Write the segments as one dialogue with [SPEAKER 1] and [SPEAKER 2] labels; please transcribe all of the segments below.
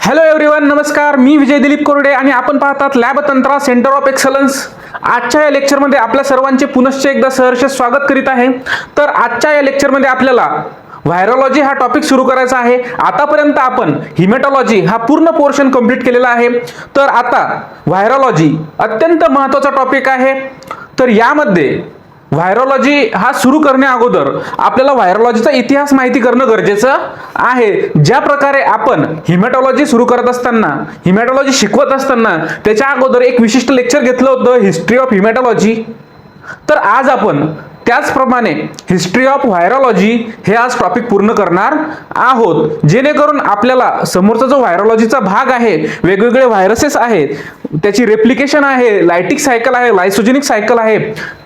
[SPEAKER 1] Hello everyone, नमस्कार. मी विजय दिलीप कोरडे आणि आपण पाहतात lab tantra centre of excellence. आजच्या या लेक्चरमध्ये आपल्या सर्वांचे पुनश्च एकदा सहर्ष स्वागत करीत आहे. तर आजच्या या लेक्चरमध्ये आपल्याला व्हायरोलॉजी हा टॉपिक सुरू करायचा आहे. आतापर्यंत आपण हिमॅटॉलॉजी हा पूर्ण पोर्शन कंप्लीट केलेला आहे. तर आता व्हायरोलॉजी अत्यंत महत्त्वाचा टॉपिक आहे. तर यामध्ये व्हायरोलॉजी हा सुरू करण्या अगोदर आपल्याला व्हायरोलॉजीचा इतिहास माहिती करणं गरजेचं आहे. ज्या प्रकारे आपण हिमॅटॉलॉजी सुरू करत असताना, हिमॅटॉलॉजी शिकवत असताना त्याच्या अगोदर एक विशिष्ट लेक्चर घेतलं होतं, हिस्ट्री ऑफ हिमॅटॉलॉजी. तर आज आपण त्याचप्रमाणे हिस्ट्री ऑफ व्हायरोलॉजी हे आज टॉपिक पूर्ण करणार आहोत, जेणेकरून आपल्याला समोरचा जो व्हायरोलॉजीचा भाग आहे, वेगवेगळे व्हायरसेस आहेत, त्याची रेप्लिकेशन आहे, लायटिक सायकल आहे, लायसोजेनिक सायकल आहे,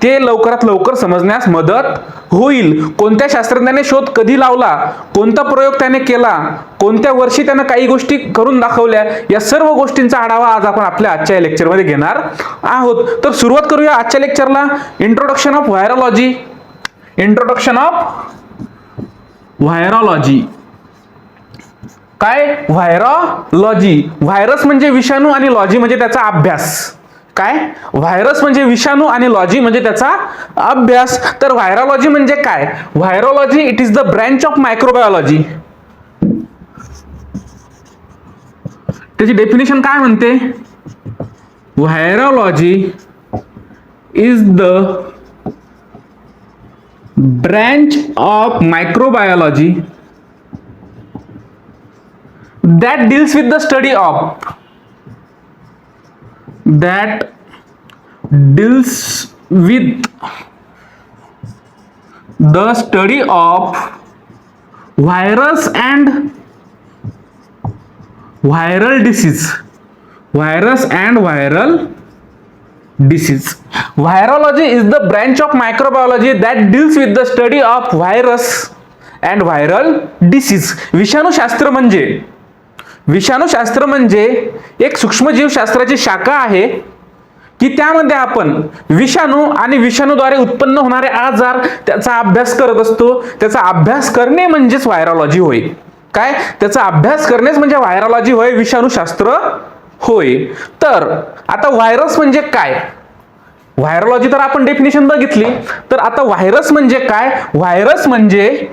[SPEAKER 1] ते लवकरात लवकर समजण्यास मदत होईल. कोणत्या शास्त्रज्ञाने शोध कधी लावला, कोणता प्रयोग त्याने केला, कोणत्या वर्षी त्याने काही गोष्टी करून दाखवल्या, या सर्व गोष्टींचा आढावा आज आपण आपल्या आजच्या लेक्चरमध्ये घेणार आहोत. तर सुरुवात करूया आजच्या लेक्चरला. Introduction of virology. Introduction of virology. काय? व्हायरोलॉजी. व्हायरस म्हणजे विषाणू आणि लॉजी म्हणजे त्याचा अभ्यास. काय? व्हायरस म्हणजे विषाणू आणि लॉजी म्हणजे त्याचा अभ्यास. तर व्हायरोलॉजी म्हणजे काय? Virology it is the branch of microbiology. त्याची डेफिनेशन काय म्हणते? Virology is the branch of microbiology that deals with the study of virus and viral disease. Virology is the branch of microbiology that deals with the study of virus and viral disease. विषाणूशास्त्र म्हणजे एक सूक्ष्मजीवशास्त्राची शाखा आहे की त्यामध्ये आपण विषाणू आणि विषाणूद्वारे उत्पन्न होणारे आजार त्याचा अभ्यास करत असतो. त्याचा अभ्यास करणे म्हणजेच व्हायरोलॉजी होय. काय? त्याचा अभ्यास करणेच म्हणजे व्हायरोलॉजी होय, विषाणूशास्त्र होय. तर आता व्हायरस म्हणजे काय? व्हायरोलॉजी तर आपण डेफिनेशन बघितली. तर आता व्हायरस म्हणजे काय? व्हायरस म्हणजे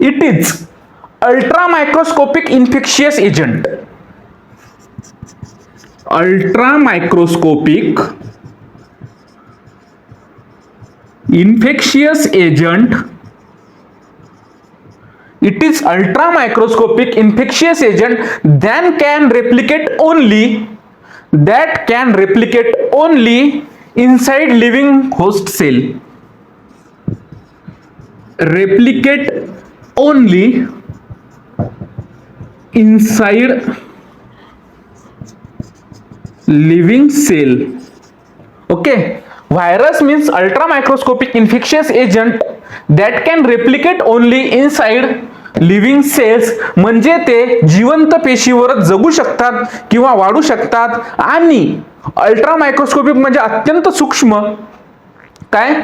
[SPEAKER 1] it is ultra microscopic infectious agent. Ultra microscopic infectious agent. It is ultra microscopic infectious agent that can replicate only inside living host cell. Replicate only inside living cell. Okay. Virus means ultra microscopic infectious agent that can replicate only inside living cells. म्हणजे ते जिवंत पेशीवरच जगू शकतात किंवा वाढू शकतात. आणि ultra microscopic म्हणजे अत्यंत सूक्ष्म. काय?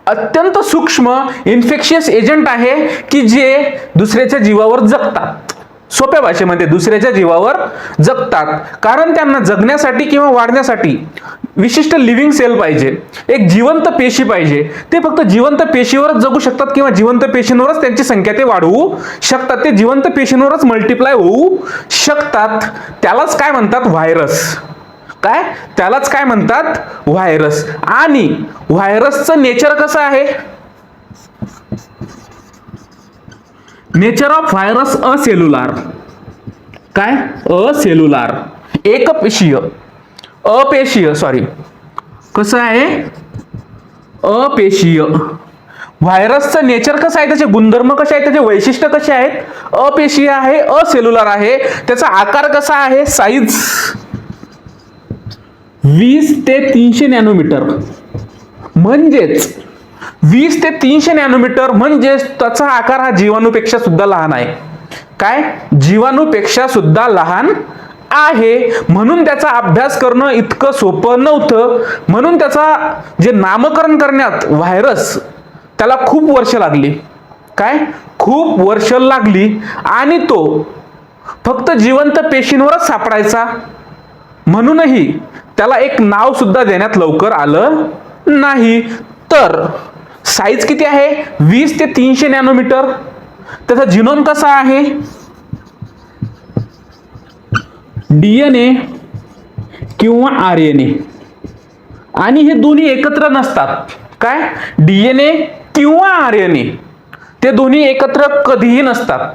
[SPEAKER 1] अत्यंत सूक्ष्म इन्फेक्शियस एजंट आहे की जे दुसऱ्याच्या जीवावर जगतात. सोप्या भाषेमध्ये दुसऱ्याच्या जीवावर जगतात, कारण त्यांना जगण्यासाठी किंवा वाढण्यासाठी विशिष्ट लिव्हिंग सेल पाहिजे, एक जिवंत पेशी पाहिजे. ते फक्त जिवंत पेशीवरच जगू शकतात किंवा जिवंत पेशींवरच त्यांची संख्या ते वाढवू शकतात. ते जिवंत पेशींवरच मल्टिप्लाय होऊ शकतात. त्यालाच काय म्हणतात? व्हायरस. काय? त्यालाच काय म्हणतात? व्हायरस. आणि व्हायरसचं नेचर कसं आहे? Nature of virus acellular. काय? असेल्युलार. एकपेशीय. कसं आहे? अपेशीय. व्हायरसचं नेचर कसं आहे? त्याचे गुणधर्म कसे आहेत? त्याचे वैशिष्ट्य कसे आहेत? अपेशीय आहे, असेल्युलर आहे. त्याचा आकार कसा आहे? साईज 20 ते 300 नॅनोमीटर. म्हणजेच 20 ते 300 नॅनोमीटर म्हणजे त्याचा आकार हा जीवाणूपेक्षा सुद्धा लहान आहे. काय? जीवाणूपेक्षा सुद्धा लहान आहे. म्हणून त्याचा अभ्यास करणं इतकं सोपं नव्हतं. म्हणून त्याचा जे नामकरण करण्यात व्हायरस त्याला खूप वर्ष लागली. काय? खूप वर्ष लागली. आणि तो फक्त जिवंत पेशींवरच सापडायचा, म्हणूनही त्याला एक नाव सुद्धा देण्यात लवकर आलं नाही. तर साईज किती आहे? 20 ते 300 नॅनोमीटर. त्याचा जिनोम कसा आहे? DNA किंवा RNA, आणि हे दोन्ही एकत्र नसतात. काय? DNA किंवा RNA, ते दोन्ही एकत्र कधीही नसतात.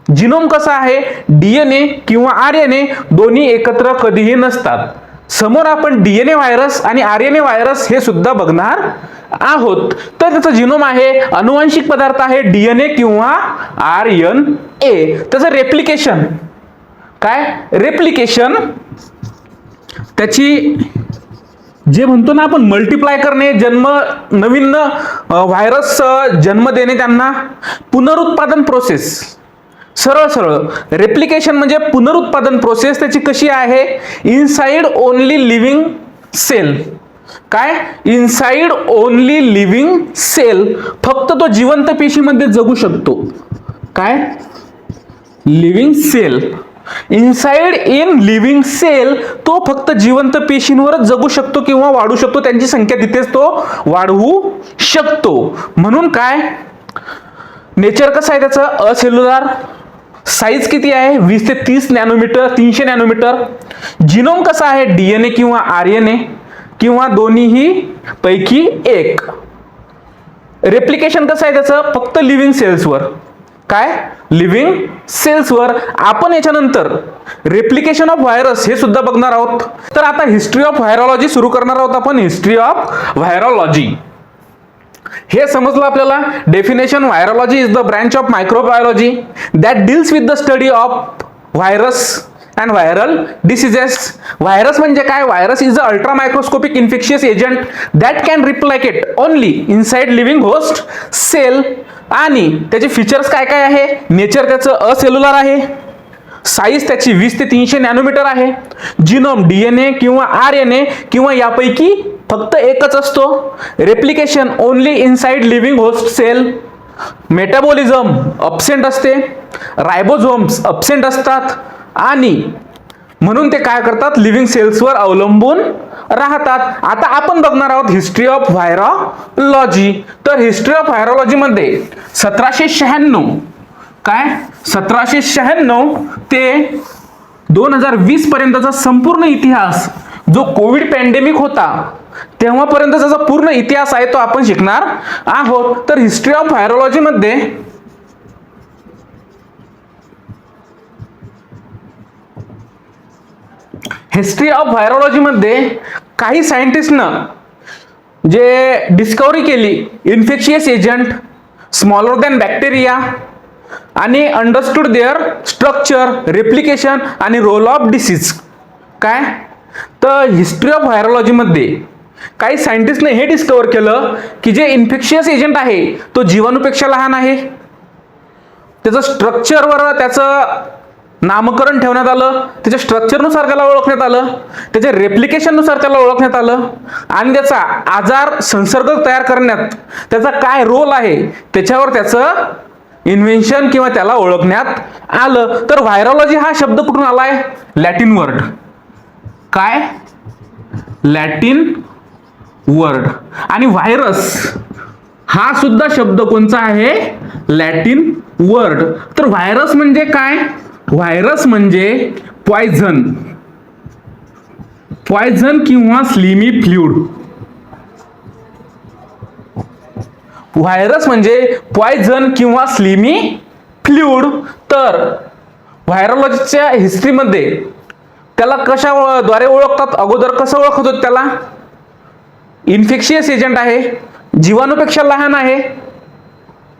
[SPEAKER 1] जिनोम कसा आहे? DNA किंवा RNA दोन्ही एकत्र कधीही नसतात. समोर आपण DNA व्हायरस आणि RNA व्हायरस हे सुद्धा बघणार आहोत. तर त्याचा जिनोम आहे, अनुवांशिक पदार्थ आहे DNA किंवा RNA. त्याचं रेप्लिकेशन काय? रेप्लिकेशन त्याची जे म्हणतो ना आपण मल्टिप्लाय करणे, नवीन व्हायरस जन्म देणे, त्यांना पुनरुत्पादन प्रोसेस. सरळ सरळ रेप्लिकेशन म्हणजे पुनरुत्पादन प्रोसेस. त्याची कशी आहे? Inside only living cell. काय? Inside only living cell. फक्त तो जिवंत पेशीमध्ये जगू शकतो. काय? Living cell. Inside in living cell, तो फक्त जिवंत पेशींवरच जगू शकतो किंवा वाढू शकतो. त्यांची संख्या तिथेच तो वाढवू शकतो. म्हणून काय? नेचर कसं आहे त्याचं? असेल्युलर. साईज किती आहे? 20 ते 30 नॅनोमीटर, 300 नॅनोमीटर. जिनोम कसा आहे? DNA किंवा RNA किंवा दोन्हीही पैकी एक. रेप्लिकेशन कसं आहे त्याचं? फक्त लिव्हिंग सेल्सवर. काय? लिव्हिंग सेल्सवर. आपण याच्यानंतर रेप्लिकेशन ऑफ व्हायरस हे सुद्धा बघणार आहोत. तर आता हिस्ट्री ऑफ व्हायरोलॉजी सुरू करणार आहोत आपण. हिस्ट्री ऑफ व्हायरोलॉजी हे समजलं आपल्याला. Definition: virology is the branch of microbiology that deals with the study of virus and viral diseases. Virus म्हणजे काय? Virus is a ultra microscopic infectious agent that can replicate only inside living host cell. आणि त्याचे features काय काय आहे? Nature त्याचं acellular आहे. Size त्याची 20 ते 300 नॅनोमीटर आहे. जिनोम DNA किंवा RNA किंवा यापैकी फक्त एकच असतो. Replication only inside living host cell. Metabolism absent असते. रायबोझोम्स अब्सेंट असतात. आणि म्हणून ते काय करतात? लिव्हिंग सेल्सवर अवलंबून राहतात. आता आपण बघणार आहोत हिस्ट्री ऑफ व्हायरोलॉजी. तर हिस्ट्री ऑफ व्हायरोलॉजी मध्ये 1796 काय? 1796 ते 2020 पर्यंतचा संपूर्ण इतिहास, जो कोविड पॅन्डेमिक होता तेव्हापर्यंतचा जो पूर्ण इतिहास आहे तो आपण शिकणार आहोत. तर हिस्ट्री ऑफ व्हायरोलॉजी मध्ये काही सायंटिस्टनं जे डिस्कवरी केली, infectious agent smaller than bacteria, आणि अंडरस्टूड देअर स्ट्रक्चर, रेप्लिकेशन आणि रोल ऑफ डिसीज. काय? तर हिस्ट्री ऑफ व्हायरोलॉजी मध्ये काही सायंटिस्टने हे डिस्कवर केलं की जे इन्फेक्शियस एजंट आहे तो जीवाणूपेक्षा लहान आहे. त्याचं स्ट्रक्चरवर त्याचं नामकरण ठेवण्यात आलं. त्याच्या स्ट्रक्चरनुसार त्याला ओळखण्यात आलं. त्याच्या रेप्लिकेशननुसार त्याला ओळखण्यात आलं. आणि त्याचा आजार संसर्ग तयार करण्यात त्याचा काय रोल आहे त्याच्यावर त्याचं इन्व्हेन्शन किंवा त्याला ओळखण्यात आलं. तर व्हायरोलॉजी हा शब्द कुठून आलाय? Latin word. काय? Latin word. आणि व्हायरस हा सुद्धा शब्द कोणचा आहे? Latin word. तर व्हायरस म्हणजे काय? व्हायरस म्हणजे पॉयझन. पॉयझन किंवा स्लिमी फ्लुइड. व्हायरस म्हणजे पॉयझन किंवा स्लिमी फ्लुइड. तर व्हायरोलॉजीच्या हिस्ट्रीमध्ये त्याला कशाद्वारे ओळखतात? अगोदर कसं ओळखत होत त्याला? इन्फेक्शियस एजंट आहे, जीवाणूपेक्षा लहान आहे,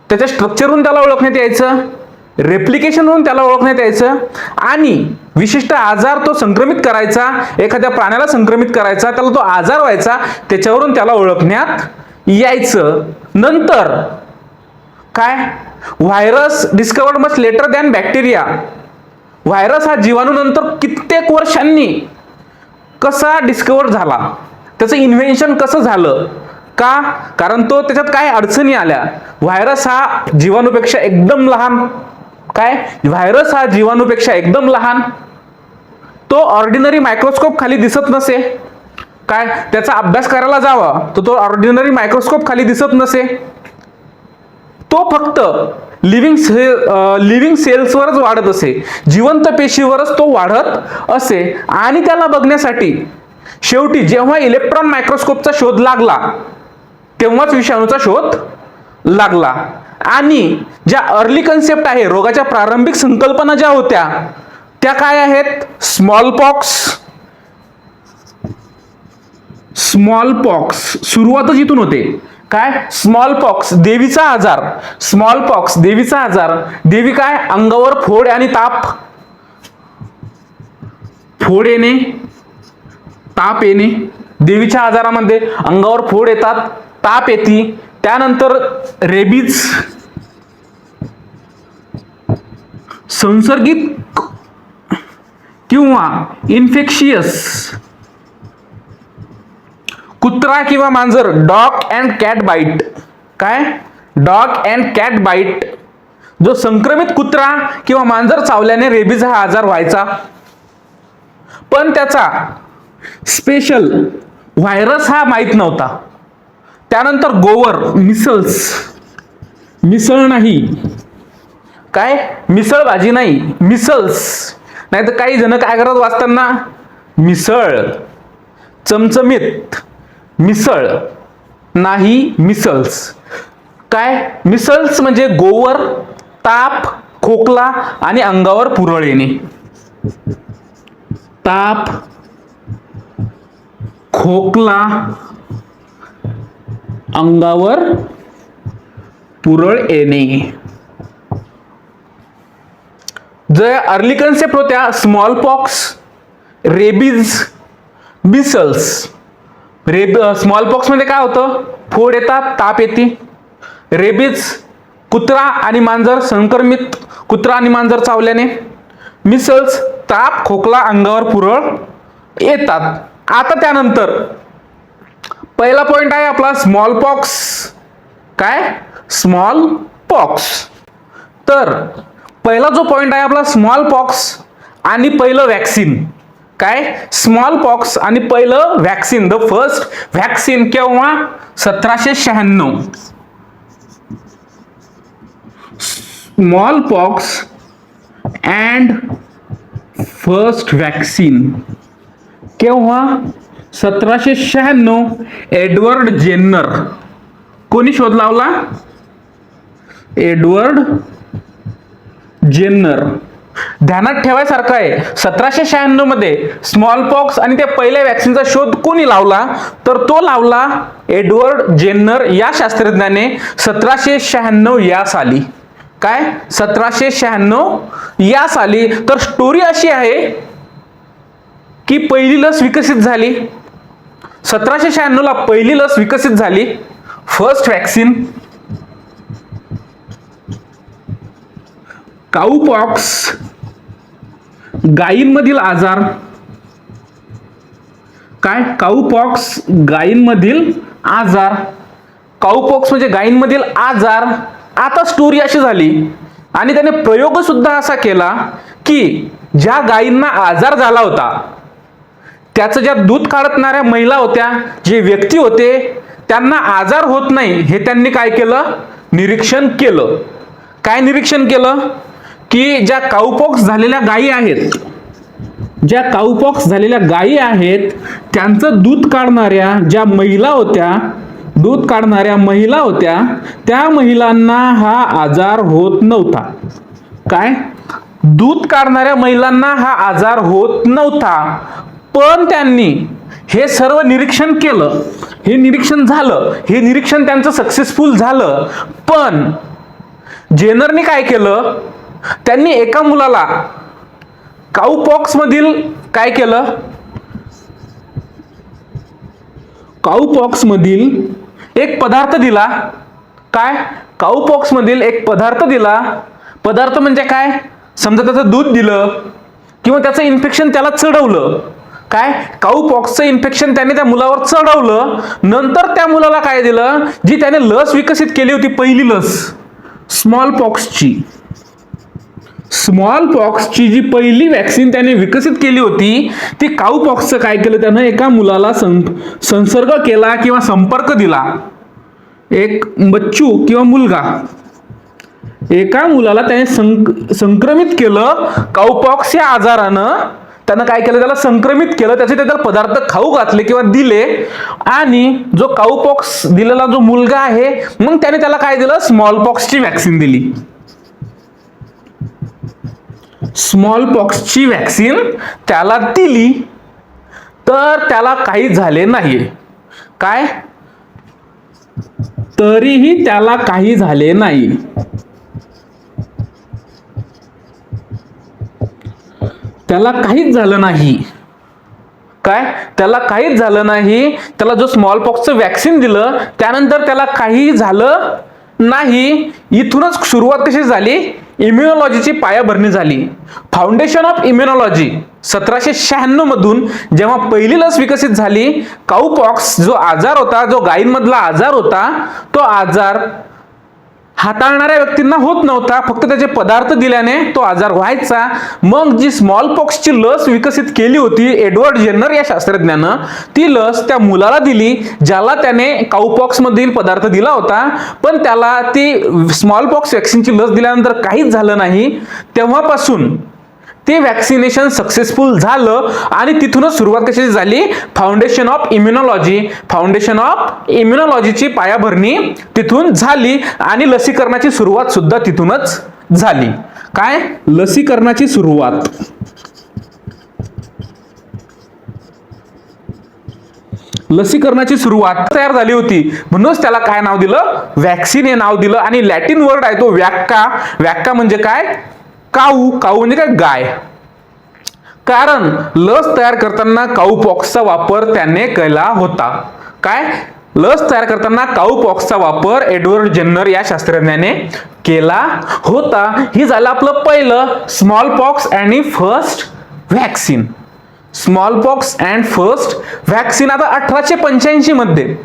[SPEAKER 1] त्याच्या स्ट्रक्चरवरून त्याला ओळखण्यात यायचं, रेप्लिकेशनवरून त्याला ओळखण्यात यायचं, आणि विशिष्ट आजार तो संक्रमित करायचा, एखाद्या प्राण्याला संक्रमित करायचा, त्याला तो आजार व्हायचा, त्याच्यावरून त्याला ओळखण्यात यायचं. नंतर काय? Virus discovered much later than bacteria. Virus हा जीवाणू नंतर कित्येक वर्षांनी कसा डिस्कवर झाला, त्याचं इन्व्हेन्शन कसं झालं? का? कारण तो त्याच्यात काय अडचणी आल्या. व्हायरस हा जीवाणूपेक्षा एकदम लहान काय व्हायरस हा जीवाणूपेक्षा एकदम लहान, तो ऑर्डिनरी मायक्रोस्कोप खाली दिसत नसे, काय त्याचा अभ्यास करायला जावा तर तो ऑर्डिनरी मायक्रोस्कोप खाली दिसत नसे, तो फक्त लिव्हिंग सेल्सवरच वाढत असे, जिवंत पेशीवरच तो वाढत असे. आणि त्याला बघण्यासाठी शेवटी जेव्हा इलेक्ट्रॉन मायक्रोस्कोपचा शोध लागला तेव्हाच विषाणूचा शोध लागला. आणि ज्या अर्ली कन्सेप्ट आहे, रोगाच्या प्रारंभिक संकल्पना ज्या होत्या त्या काय आहेत? स्मॉल पॉक्स सुरुवातच इथून होते. काय स्मॉल पॉक्स देवीचा आजार, स्मॉल पॉक्स देवीचा आजार. देवी काय अंगावर फोड आणि ताप, फोड येणे, ताप येणे. देवीच्या आजारामध्ये अंगावर फोड येतात, ताप येते. त्यानंतर रेबीज, संसर्गित किंवा इन्फेक्शियस, कुत्रा किंवा मांजर, डॉग अँड कॅट बाईट. काय डॉग अँड कॅट बाईट, जो संक्रमित कुत्रा किंवा मांजर चावल्याने रेबीज हा आजार व्हायचा. पण त्याचा स्पेशल व्हायरस हा माहित नव्हता. त्यानंतर गोवर, मिसळ नाही, काय मिसळ भाजी नाही, मिसल्स. नाही तर काही जण काय करत वाचताना मिसळ, चमचमीत, मिसळ नाही, मिसल्स. काय मिसल्स म्हणजे गोवर, ताप, खोकला आणि अंगावर पुरळ येणे. ताप, खोकला, अंगावर पुरळ येणे. जे अर्ली कन्सेप्ट होत्या small pox, rabies, micelles. Small pox मध्ये काय होतं? फोड येतात, ताप येते. रेबीज कुत्रा आणि मांजर, संक्रमित कुत्रा आणि मांजर चावल्याने. मिसल्स ताप, खोकला, अंगावर पुरळ येतात. आता त्यानंतर पहिला पॉइंट आहे आपला स्मॉल पॉक्स. काय स्मॉल पॉक्स. तर पहिला जो पॉइंट आहे आपला स्मॉल पॉक्स आणि पहिलं वॅक्सिन. काय स्मॉल पॉक्स आणि पहिलं वॅक्सिन. द फर्स्ट वॅक्सिन केव्हा? 1796. Small pox and first vaccine केव्हा? 1796. Edward Jenner. कोणी शोध लावला? Edward Jenner. ध्यानात ठेवायसारखं आहे 1796 मध्ये स्मॉल पॉक्स आणि त्या पहिल्या वॅक्सिनचा शोध कोणी लावला? तर तो लावला एडवर्ड जेन्नर या शास्त्रज्ञाने 1796 या साली. काय 1796 या साली. तर स्टोरी अशी आहे की पहिली लस विकसित झाली 1796 ला, पहिली लस विकसित झाली, फर्स्ट वॅक्सिन. काऊपॉक्स, गायींमधील आजार. काय काऊपॉक्स, गायींमधील आजार. काऊपॉक्स म्हणजे गायींमधील आजार. आता स्टोरी अशी झाली आणि त्याने प्रयोग सुद्धा असा केला की ज्या गायींना आजार झाला होता त्याचं ज्या दूध काढणाऱ्या महिला होत्या, जे व्यक्ती होते, त्यांना आजार होत नाही हे त्यांनी काय केलं? निरीक्षण केलं. काय निरीक्षण केलं? की ज्या काऊपॉक्स झालेल्या गायी आहेत, ज्या काऊपॉक्स झालेल्या गायी आहेत त्यांचं दूध काढणाऱ्या ज्या महिला होत्या, दूध काढणाऱ्या महिला होत्या, त्या महिलांना हा आजार होत नव्हता. काय दूध काढणाऱ्या महिलांना हा आजार होत नव्हता. पण त्यांनी हे सर्व निरीक्षण केलं, हे निरीक्षण झालं, हे निरीक्षण त्यांचं सक्सेसफुल झालं. पण जेनरने काय केलं? त्यांनी एका मुलाला काऊपॉक्स मधील काय केलं? काऊपॉक्स मधील एक पदार्थ दिला. काय काऊपॉक्स मधील एक पदार्थ दिला. पदार्थ म्हणजे काय? समजा त्याचं दूध दिलं किंवा त्याचं इन्फेक्शन त्याला चढवलं. काय काऊपॉक्सचं इन्फेक्शन त्याने त्या मुलावर चढवलं. नंतर त्या मुलाला काय दिलं? जी त्याने लस विकसित केली होती, पहिली लस स्मॉल पॉक्सची. स्मॉल पॉक्सची जी पहिली वॅक्सिन त्याने विकसित केली होती ती काऊ पॉक्सचं काय केलं, त्यानं एका मुलाला संसर्ग केला किंवा संपर्क दिला. एक बच्चू किंवा मुलगा, एका मुलाला त्याने संक्रमित केलं काऊपॉक्स या आजारानं. त्यानं काय केलं, त्याला संक्रमित केलं, त्याचे त्याला पदार्थ खाऊ घातले किंवा दिले, आणि जो काऊपॉक्स दिलेला जो मुलगा आहे मग त्याने त्याला काय दिलं, स्मॉल पॉक्सची वॅक्सिन दिली. स्मॉल पॉक्सची वॅक्सिन त्याला दिली तर त्याला काही झाले नाही. काय, तरीही त्याला काही झाले नाही. त्याला काहीच झालं नाही. काय, त्याला काहीच झालं नाही. त्याला जो स्मॉल पॉक्सचं वॅक्सिन दिलं त्यानंतर त्याला काही झालं नाही. इथूनच सुरुवात कशी झाली, इम्युनॉलॉजीची पायाभरणी झाली. फाउंडेशन ऑफ इम्युनॉलॉजी 1796 मधून जेव्हा पहिली लस विकसित झाली, काऊपॉक्स जो आजार होता, जो गायींमधला आजार होता, तो आजार हाताळणाऱ्या व्यक्तींना होत नव्हता, फक्त त्याचे पदार्थ दिल्याने तो आजार व्हायचा. मग जी स्मॉल पॉक्सची लस विकसित केली होती एडवर्ड जेन्नर या शास्त्रज्ञानं, ती लस त्या मुलाला दिली ज्याला त्याने काऊपॉक्स मधील पदार्थ दिला होता, पण त्याला ती स्मॉल पॉक्स वॅक्सिनची लस दिल्यानंतर काहीच झालं नाही. तेव्हापासून ते वॅक्सिनेशन सक्सेसफुल झालं आणि तिथूनच सुरुवात कशी झाली, foundation of immunology. Foundation of इम्युनॉलॉजीची पायाभरणी तिथून झाली आणि लसीकरणाची सुरुवात सुद्धा तिथूनच झाली. काय, लसीकरणाची सुरुवात. लसीकरणाची सुरुवात तयार झाली होती म्हणूनच त्याला काय नाव दिलं, वॅक्सिन हे नाव दिलं. आणि लॅटिन वर्ड आहे तो व्याक्का. व्याक्का म्हणजे काय, काऊ. काऊ म्हणजे काय, गाय. कारण लस तयार करताना काऊपॉक्सचा वापर त्याने केला होता. काय, लस तयार करताना काऊपॉक्सचा वापर एडवर्ड जेन्नर या शास्त्रज्ञाने केला होता. ही झालं आपलं पहिलं स्मॉल पॉक्स आणि first vaccine. Small pox and first vaccine. आता 1885 मध्ये,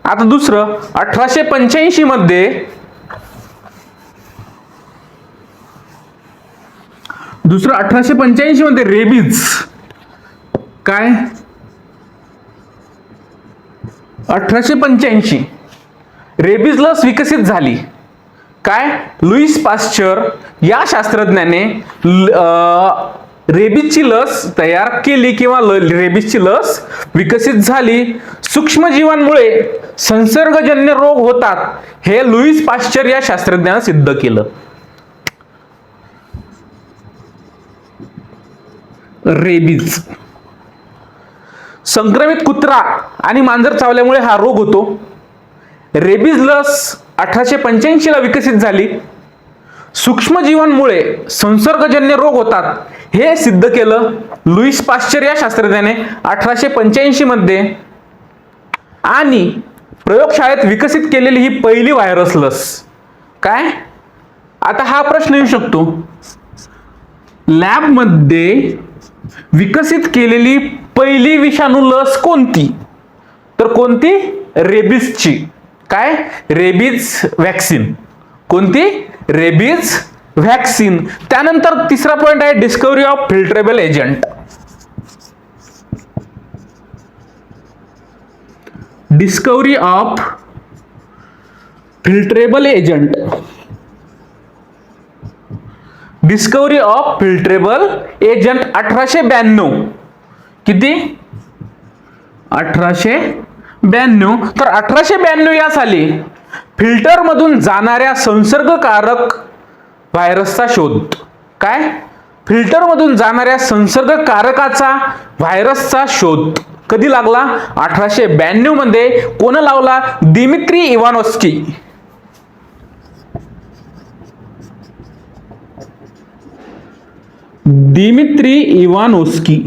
[SPEAKER 1] आता दुसरं 1885 मध्ये, दुसरं 1885 मध्ये रेबीज. काय, 1885 रेबीज लस विकसित झाली. काय, लुईस पाश्चर या शास्त्रज्ञाने रेबीजची लस तयार केली किंवा रेबीजची लस विकसित झाली. सूक्ष्मजीवांमुळे संसर्गजन्य रोग होतात हे लुईस पाश्चर या शास्त्रज्ञाने सिद्ध केलं. रेबीज, संक्रमित कुत्रा आणि मांजर चावल्यामुळे हा रोग होतो. रेबीज लस 1885 ला विकसित झाली. सूक्ष्मजीवांमुळे संसर्गजन्य रोग होतात हे सिद्ध केलं लुईस पाश्चर या शास्त्रज्ञाने 1885 मध्ये. आणि प्रयोगशाळेत विकसित केलेली ही पहिली व्हायरस लस. काय, आता हा प्रश्न येऊ शकतो, लॅब मध्ये विकसित केलेली पहिली विषाणू लस कोणती, तर कोणती, रेबीजची. काय, रेबीज वॅक्सिन. कोणती, रेबीज वॅक्सिन. त्यानंतर तिसरा पॉइंट आहे discovery of filterable agent. Discovery of filterable agent. Discovery of filterable agent 1892. किती, 1892. तर 1892 या साली फिल्टर मधून जाणाऱ्या संसर्गकारक व्हायरसचा शोध. काय, फिल्टर मधून जाणाऱ्या संसर्गकारकाचा व्हायरसचा शोध कधी लागला, 1892 मध्ये. कोण लावला, Dmitri Ivanovsky. Dmitri Ivanovsky.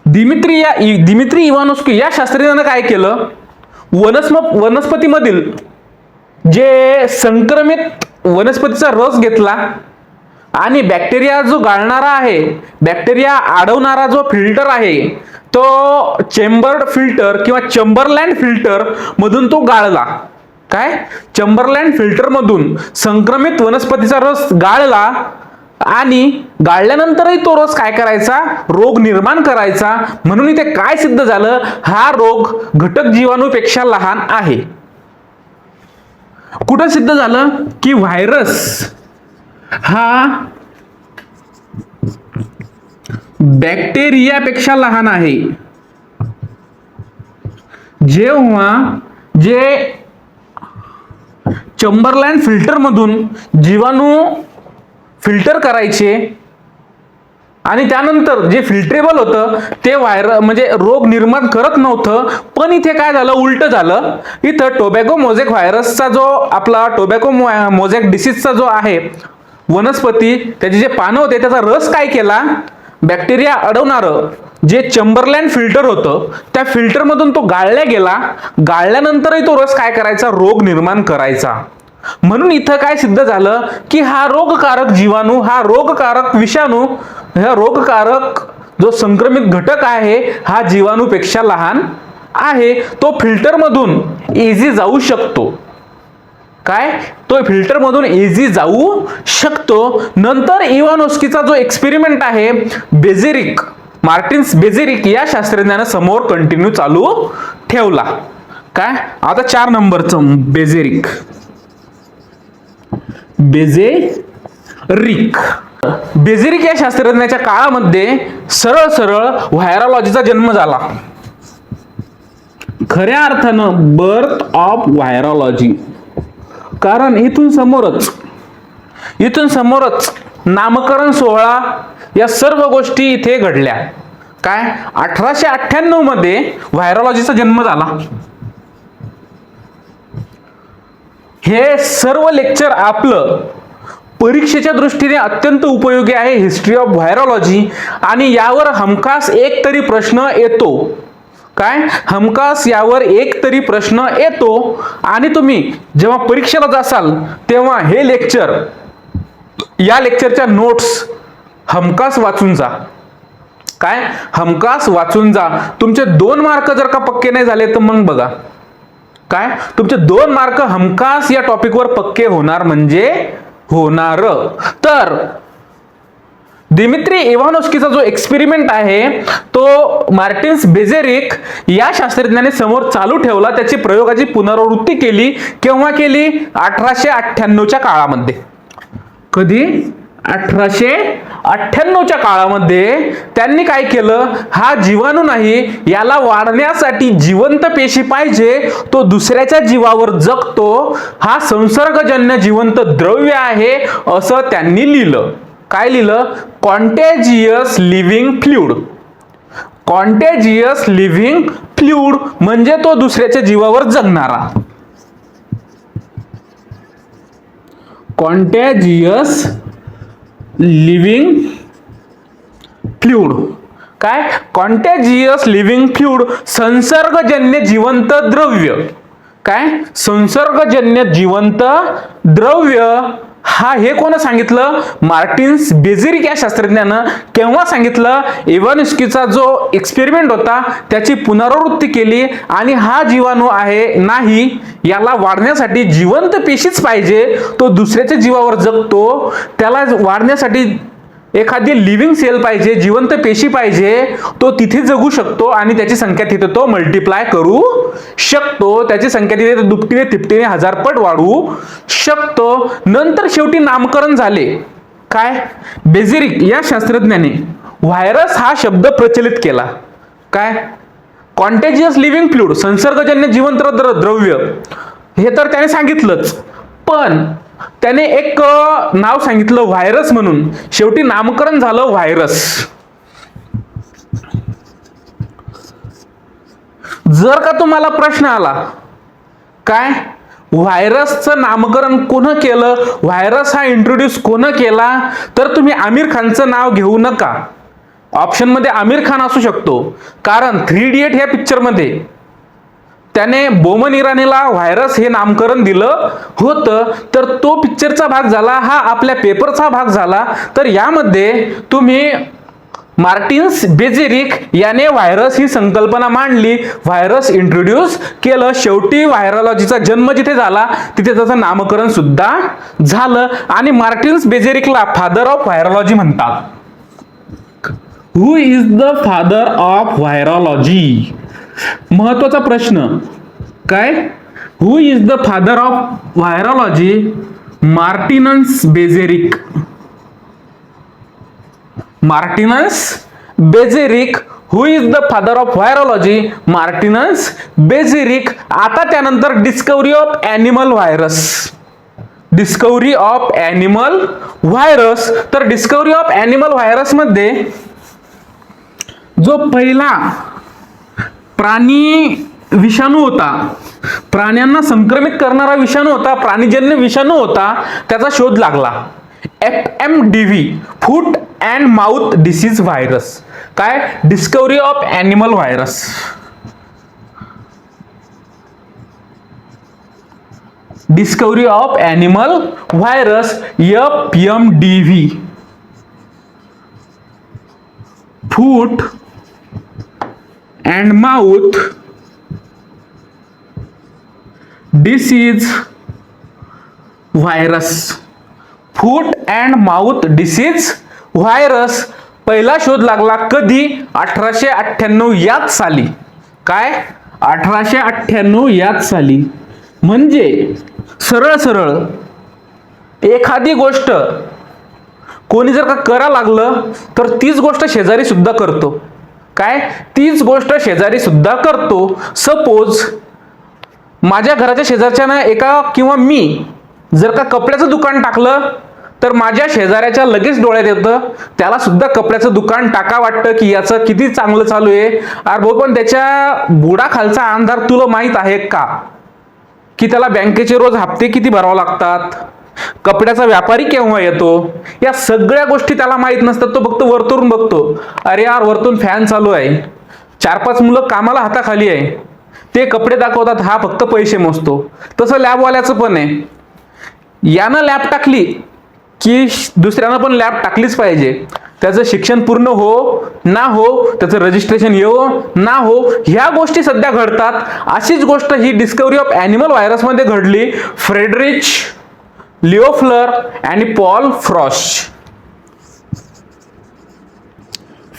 [SPEAKER 1] Dmitri Ivanovsky या शास्त्रज्ञाने काय केलं, वनस्पतीमधील जे संक्रमित वनस्पतीचा रस घेतला आणि बॅक्टेरिया जो गाळणारा आहे, बॅक्टेरिया अडवणारा जो फिल्टर आहे, तो चेंबर्ड फिल्टर किंवा चेंबरलँड फिल्टर मधून तो गाळला. काय, चेंबरलँड फिल्टर मधून संक्रमित वनस्पतीचा रस गाळला आणि गाळल्यानंतरही तो रस काय करायचा, रोग निर्माण करायचा. म्हणून इथे काय सिद्ध झालं, हा रोग घटक जीवाणूपेक्षा लहान आहे. कुठं सिद्ध झालं की व्हायरस हा बॅक्टेरियापेक्षा लहान आहे. जेव्हा जे चेंबरलँड फिल्टर मधून जीवाणू फिल्टर करायचे आणि त्यानंतर जे फिल्ट्रेबल होतं ते म्हणजे रोग निर्माण करत नव्हतं. पण इथे काय झालं, उलट झालं. इथं टोबॅको मोझॅक व्हायरसचा जो आपला टोबॅको मोझॅक डिसीजचा जो आहे वनस्पती, त्याचे जे पानं होते त्याचा रस काय केला, बॅक्टेरिया अडवणारं जे चेंबरलँड फिल्टर होतं त्या फिल्टर मधून तो गाळला गेला. गाळल्यानंतरही तो रस काय करायचा, रोग निर्माण करायचा. म्हणून इथं काय सिद्ध झालं की हा रोगकारक जीवाणू, हा रोगकारक विषाणू, हा रोगकारक जो संक्रमित घटक आहे हा जीवाणूपेक्षा लहान आहे. तो फिल्टर मधून इझी जाऊ शकतो. काय, तो फिल्टर मधून इझी जाऊ शकतो. नंतर इवानोस्कीचा जो एक्सपेरिमेंट आहे बेझेरिक, मार्टिन्स बेझेरिक या शास्त्रज्ञाने समोर कंटिन्यू चालू ठेवला. काय, आता 4 नंबरचं बेझेरिक. बेझेरिक या शास्त्रज्ञाच्या काळामध्ये सरळ सरळ व्हायरॉलॉजीचा जन्म झाला. खऱ्या अर्थानं बर्थ ऑफ व्हायरॉलॉजी. कारण इथून समोरच नामकरण सोहळा या सर्व गोष्टी इथे घडल्या. काय, 1898 मध्ये व्हायरॉलॉजीचा जन्म झाला. हे सर्व लेक्चर आपलं परीक्षेच्या दृष्टीने अत्यंत उपयोगी आहे, हिस्ट्री ऑफ व्हायरॉलॉजी. आणि यावर हमखास एक तरी प्रश्न येतो. काय, हमखास यावर एक तरी प्रश्न येतो. आणि तुम्ही जेव्हा परीक्षेला जासाल तेव्हा हे लेक्चर, या लेक्चरच्या नोट्स हमखास वाचून जा. काय, हमखास वाचून जा. तुमचे 2 मार्क जर का पक्के नाही झाले तर मग बघा, काय, तुमचे 2 मार्क हमखास या टॉपिकवर पक्के होणार म्हणजे होणार. तर दिमित्री इवानोस्कीचा जो एक्सपेरिमेंट आहे तो मार्टिन्स बेझेरिक या शास्त्रज्ञाने समोर चालू ठेवला. त्याची प्रयोगाची पुनरावृत्ती केली. केव्हा केली, 1898च्या काळामध्ये. कधी, 1898च्या काळामध्ये त्यांनी काय केलं, हा जीवाणू नाही, याला वाढण्यासाठी जिवंत पेशी पाहिजे, तो दुसऱ्याच्या जीवावर जगतो, हा संसर्गजन्य जिवंत द्रव्य आहे असं त्यांनी लिहिलं. काय लिहिलं, contagious living fluid. Contagious living fluid म्हणजे तो दुसऱ्याच्या जीवावर जगणारा. Contagious living fluid. काय, कॉन्टॅजियस लिव्हिंग फ्लुइड संसर्गजन्य जिवंत द्रव्य. काय, संसर्गजन्य जिवंत द्रव्य. हा हे कोण सांगितलं, मार्टिन्स बेझेरिक या शास्त्रज्ञानं. केव्हा सांगितलं, इवानोस्कीचा जो एक्सपेरिमेंट होता त्याची पुनरावृत्ती केली आणि हा जीवाणू आहे नाही, याला वाढण्यासाठी जिवंत पेशीच पाहिजे, तो दुसऱ्याच्या जीवावर जगतो, त्याला वाढण्यासाठी एखादी लिव्हिंग सेल पाहिजे, जिवंत पेशी पाहिजे, तो तिथे जगू शकतो आणि त्याची संख्या तिथे तो मल्टिप्लाय करू शकतो. त्याची संख्या तिथे दुपटीने तिपटीने 1000 पट वाढवू शकतो. नंतर शेवटी नामकरण झाले. काय, बेझेरिक या शास्त्रज्ञाने व्हायरस हा शब्द प्रचलित केला. काय, कॉन्टॅजियस लिव्हिंग फ्लुइड संसर्गजन्य जिवंत द्रव्य हे तर त्याने सांगितलंच, पण त्याने एक नाव सांगितलं व्हायरस म्हणून. शेवटी नामकरण झालं व्हायरस. जर का तुम्हाला प्रश्न आला, काय, व्हायरसचं नामकरण कोण केलं, व्हायरस हा इंट्रोड्यूस कोण केला, तर तुम्ही आमिर खानचं नाव घेऊ नका. ऑप्शन मध्ये आमिर खान असू शकतो, कारण 3 इडियट या पिक्चर मध्ये त्याने बोमन इराणीला व्हायरस हे नामकरण दिलं होतं. तर तो पिक्चरचा भाग झाला, हा आपल्या पेपरचा भाग झाला. तर यामध्ये तुम्ही मार्टिन्स बेझेरिक याने व्हायरस ही संकल्पना मांडली, व्हायरस इंट्रोड्यूस केलं. शेवटी व्हायरॉलॉजीचा जन्म जिथे झाला तिथे त्याचं नामकरण सुद्धा झालं आणि मार्टिन्स बेझेरिकला फादर ऑफ व्हायरॉलॉजी म्हणतात. Who is the father of virology? महत्वाचा प्रश्न काय? Who is the father of virology? Martinus Beijerinck. Martinus Beijerinck. Who is the father of virology? Martinus Beijerinck. आता त्यानंतर discovery of animal virus. Discovery of animal virus. तर discovery of animal virus मध्ये जो पहिला प्राणी विषाणू होता, प्राण्यांना संक्रमित करणारा विषाणू होता, प्राणीजन्य विषाणू होता, त्याचा शोध लागला. FMDV, foot and mouth disease virus. काय? Discovery of animal virus. Discovery of animal virus FMDV, foot and mouth disease virus. Foot and mouth disease virus पहिला शोध लागला कधी? 1898 याच साली. काय? 1898 याच साली. म्हणजे सरळ सरळ एखादी गोष्ट कोणी जर का करा लागलं तर तीच गोष्ट शेजारी सुद्धा करतो. काय? तीच गोष्ट शेजारी सुद्धा करतो. सपोज माझ्या घराच्या शेजारच्या एका किंवा मी जर का कपड्याचं दुकान टाकलं तर माझ्या शेजाऱ्याच्या लगेच डोळ्यात येतं त्याला सुद्धा कपड्याचं दुकान टाका वाटतं की याचं किती चांगलं चालू आहे. अरे भाऊ, पण त्याच्या बुडाखालचा अंधार तुला माहित आहे का की त्याला बँकेचे रोज हप्ते किती भरावे लागतात, कपड्याचा व्यापारी केव्हा येतो, या सगळ्या गोष्टी त्याला माहित नसतात. तो फक्त वरतून बघतो, अरे यार वरतून फॅन चालू आहे, 4-5 मुलं कामाला हाताखाली आहे, ते कपडे दाखवतात, हा फक्त पैसे मोजतो. तसं लॅबवाल्याचं पण आहे. यानं लॅब टाकली की दुसऱ्यानं पण लॅब टाकलीच पाहिजे. त्याचं शिक्षण पूर्ण हो ना हो, त्याचं रजिस्ट्रेशन येऊ ना हो, ह्या गोष्टी सध्या घडतात. अशीच गोष्ट ही डिस्कवरी ऑफ ॲनिमल व्हायरसमध्ये घडली. फ्रेडरिच लिओफ्लर आणि पॉल फ्रॉस्ट.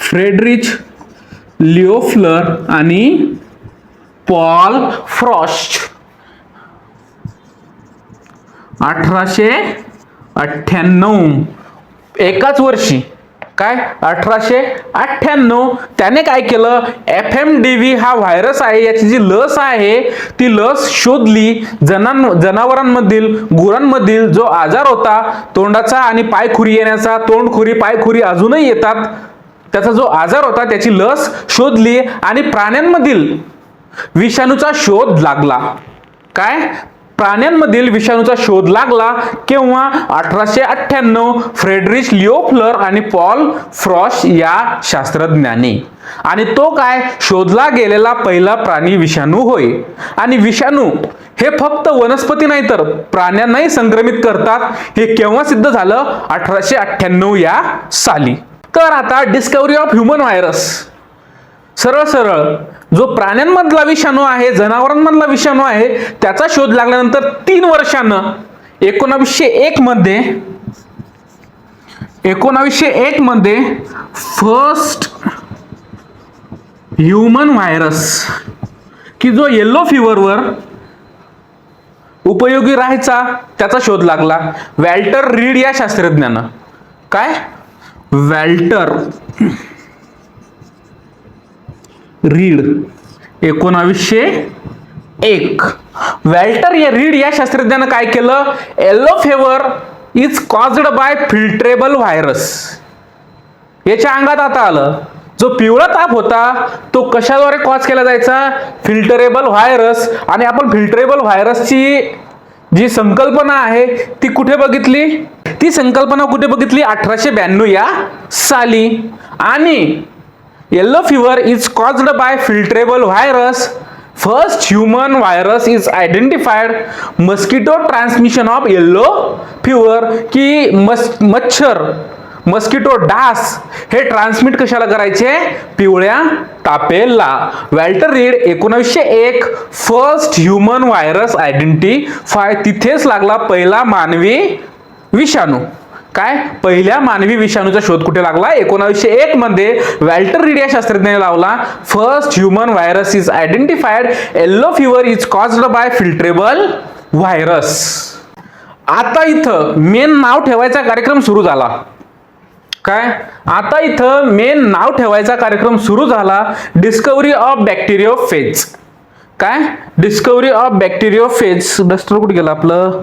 [SPEAKER 1] फ्रेडरिच लिओफ्लर आणि पॉल फ्रॉस्ट 1898 एकाच वर्षी. काय? 1898 त्याने काय केलं? FMDV हा व्हायरस आहे, याची जी लस आहे ती लस शोधली. जनावरांमधील, गुरांमधील जो आजार होता तोंडाचा आणि पायखुरी येण्याचा, तोंडखुरी पायखुरी अजूनही येतात, त्याचा जो आजार होता त्याची लस शोधली आणि प्राण्यांमधील विषाणूचा शोध लागला. काय? प्राण्यांमधील विषाणूचा शोध लागला केव्हा? 1898 फ्रेडरिच लिओफ्लर आणि पॉल फ्रॉस्ट या शास्त्रज्ञांनी. आणि तो काय? शोधला गेलेला पहिला प्राणी विषाणू होय. आणि विषाणू हे फक्त वनस्पती नाही तर प्राण्यांनाही संक्रमित करतात. हे केव्हा सिद्ध झालं? 1898 या साली. तर आता डिस्कवरी ऑफ ह्युमन व्हायरस. सरळ सरळ जो प्राण्यांमधला विषाणू आहे, जनावरांमधला विषाणू आहे, त्याचा शोध लागल्यानंतर 3 वर्षानं 1901 मध्ये फर्स्ट ह्युमन व्हायरस की जो येलो फीवरवर उपयोगी राहायचा त्याचा शोध लागला. वॅल्टर रीड या शास्त्रज्ञानं. काय? वॅल्टर रीड 1901. वॅल्टर रीड या शास्त्रज्ञानं काय केलं? Yellow fever is caused by filterable virus. याच्या अंगात आता आलं जो पिवळा ताप होता तो कशाद्वारे कॉज केला जायचा? Filterable virus. आणि आपण फिल्टरेबल व्हायरसची जी संकल्पना आहे ती कुठे बघितली? ती संकल्पना कुठे बघितली? 1892 या साली. आणि yellow fever is caused by filterable virus. First human virus is identified. Mosquito transmission of yellow fever की मस्किटो, डास हे ट्रान्समिट कशाला करायचे? पिवळ्या तापेला. Walter Reed 1901 first human virus identify. तिथेच लागला पहिला मानवी विषाणू. काय? पहिल्या मानवी विषाणूचा शोध कुठे लागला? 1901 मध्ये वॅल्टर रीड या शास्त्रज्ञाने लावला. First human virus is identified. Yellow fever is caused by filterable virus. आता इथं मेन नाव ठेवायचा कार्यक्रम सुरू झाला. काय? आता इथं मेन नाव ठेवायचा कार्यक्रम सुरू झाला. Discovery of bacteriophage. काय? Discovery of बॅक्टेरियोफेज. डस्टर कुठे गेलं आपलं?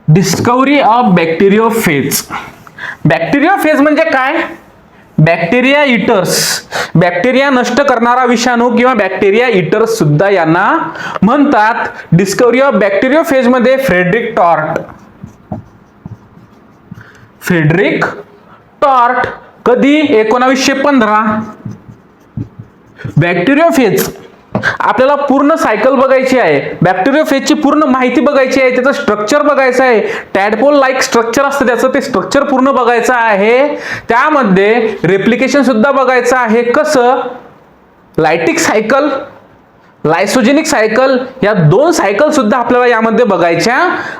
[SPEAKER 1] Discovery of बॅक्टेरियोफेज. बॅक्टेरियोफेज म्हणजे काय? बॅक्टेरिया इटर्स, बॅक्टेरिया नष्ट करणारा विषाणू किंवा बॅक्टेरिया इटर्स सुद्धा यांना म्हणतात. डिस्कव्हरी ऑफ बॅक्टेरियोफेज मध्ये फ्रेडरिक टॉर्ट कधी? 1915. बॅक्टेरियोफेज आपल्याला पूर्ण सायकल बघायची आहे. बॅक्टेरियोफेजची पूर्ण माहिती बघायची आहे. त्याचं स्ट्रक्चर बघायचं आहे. टॅडपोल लाईक स्ट्रक्चर असतं त्याचं, ते स्ट्रक्चर पूर्ण बघायचं आहे. त्यामध्ये रेप्लिकेशन सुद्धा बघायचं आहे. कसं? लायटिक सायकल, लायसोजेनिक सायकल, या 2 सायकल सुद्धा आपल्याला यामध्ये बघायच्या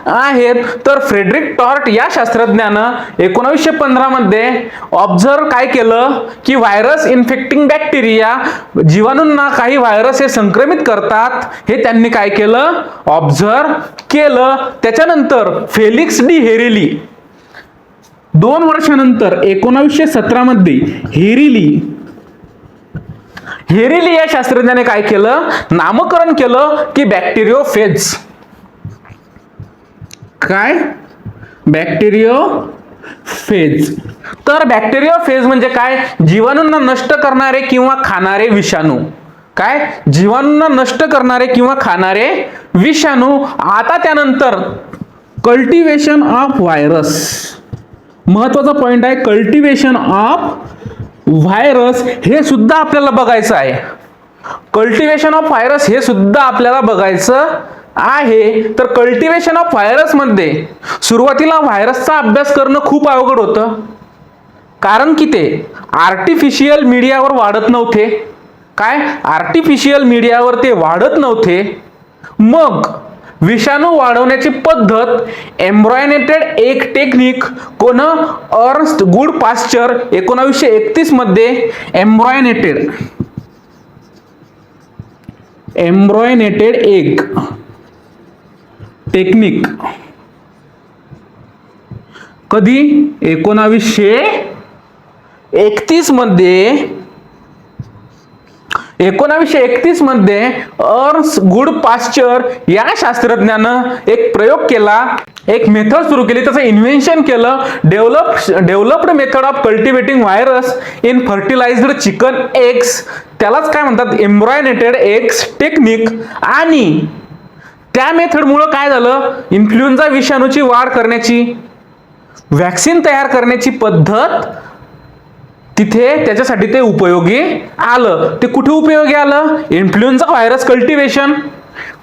[SPEAKER 1] आहेत. तर फ्रेडरिक टॉर्ट या शास्त्रज्ञानं 1915 मध्ये ऑब्झर्व काय केलं की व्हायरस इन्फेक्टिंग बॅक्टेरिया, जीवाणूंना काही व्हायरस हे संक्रमित करतात, हे त्यांनी काय केलं? ऑब्झर्व केलं. त्याच्यानंतर फेलिक्स डी हेरेली 2 वर्षानंतर 1917 मध्ये हेरिली या शास्त्रज्ञाने काय केलं? नामकरण केलं की बॅक्टेरियोफेज. काय? बॅक्टेरियोफेज. तर बॅक्टेरियोफेज म्हणजे काय? जीवाणूंना नष्ट करणारे किंवा खाणारे विषाणू. काय? जीवाणूंना नष्ट करणारे किंवा खाणारे विषाणू. आता त्यानंतर कल्टिवेशन ऑफ व्हायरस. महत्वाचा पॉइंट आहे कल्टिवेशन ऑफ व्हायरस. हे सुद्धा आपल्याला बघायचं आहे. कल्टिवेशन ऑफ व्हायरस हे सुद्धा आपल्याला बघायचं आहे. तर कल्टिवेशन ऑफ व्हायरस मध्ये सुरुवातीला व्हायरसचा अभ्यास करणं खूप अवघड होतं. कारण की ते आर्टिफिशियल मीडियावर वाढत नव्हते. काय? आर्टिफिशियल मीडियावर ते वाढत नव्हते. मग विषाणू वाढवण्याची पद्धत एम्ब्रॉयनेटेड एक टेक्निक कोण? अर्न्स्ट गुड पास्चर 1931 मध्ये एम्ब्रॉयनेटेड एक टेक्निक. कधी? 1931 मध्ये अर्न्स्ट गुड पास्चर या शास्त्रज्ञानं एक प्रयोग केला, एक मेथड सुरू केली, त्याचं इन्व्हेन्शन केलं. Developed method of cultivating virus in fertilized chicken eggs. त्यालाच काय म्हणतात? Embryonated eggs technique. आणि त्या मेथडमुळे काय झालं? इन्फ्लुएन्झा विषाणूची वाढ करण्याची, व्हॅक्सिन तयार करण्याची पद्धत तिथे त्याच्यासाठी ते उपयोगी आलं. ते कुठे उपयोगी आलं? Influenza virus cultivation,